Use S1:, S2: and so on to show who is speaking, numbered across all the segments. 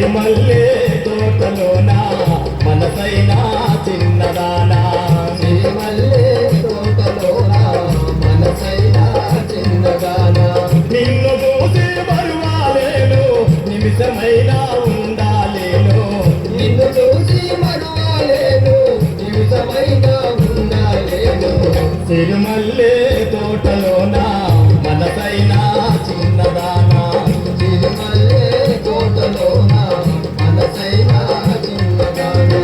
S1: సిరిమల్లె తోటలోన మనసైనా చిన్నదానా
S2: సిరిమల్లె తోటలోన మనసైనా చిన్నదానా
S1: నిన్ను చూసి మరువాలేను నిమిషమైనా ఉండాలేను
S2: నిన్ను చూసి మరువాలేను నిమిషమైనా ఉండాలేను
S1: సిరిమల్లె తోటలోన మనసైనా చిన్నదానా
S2: సిరిమల్లె తోటలోన మనసైనా చిన్నదానా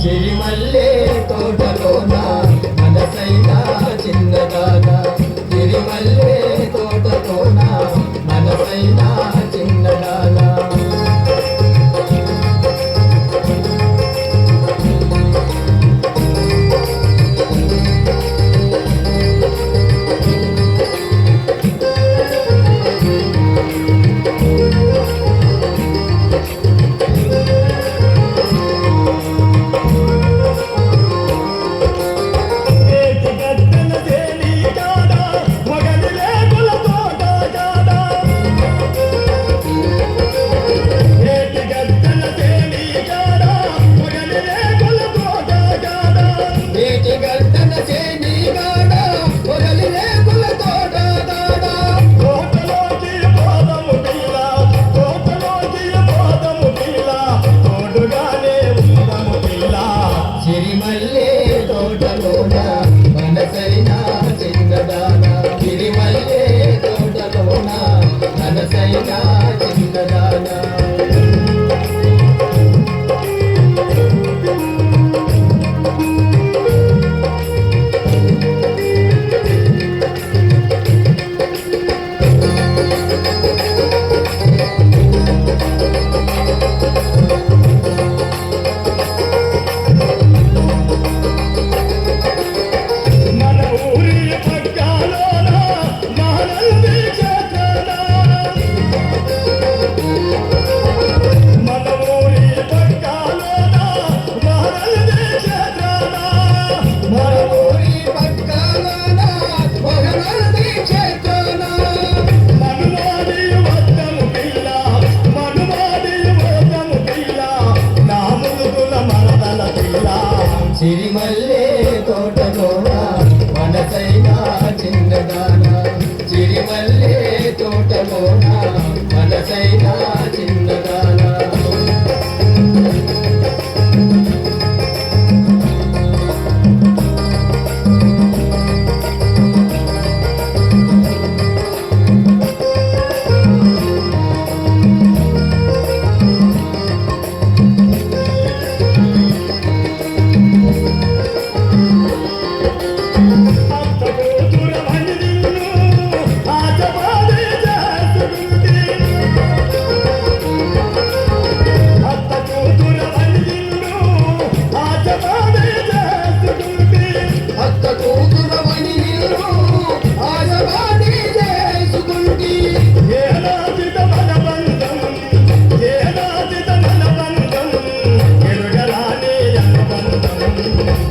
S2: సిరిమల్లె తోటలోన మనసైనా చిన్నదానా సిరిమల్లె తోటలోన మనసైనా చిన్నదానా సిరిమల్లె తోటలోన మనసైనా చిన్నదానా సిరిమల్లె తోటలోన మనసైనా చిన్నదానా సిరిమల్లె తోటలోన మనసైనా చిన్నదానా సిరిమల్లె తోటలోన మనసైనా చిన్నదానా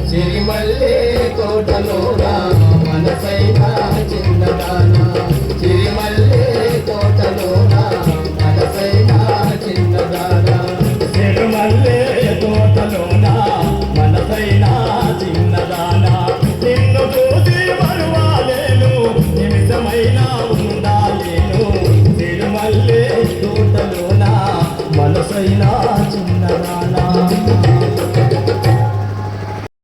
S2: సిరిమల్లె తోటలోన మనసైనా చిన్నదానా సిరిమల్లె తోటలోన మనసైనా చిన్నదానా
S1: సిరిమల్లె తోటలోన మనసైనా చిన్నదానా నిన్ను చూసి మరువాలేను నిమిషమైనా ఉండాలేను సిరిమల్లె తోటలోన మనసైనా చిన్న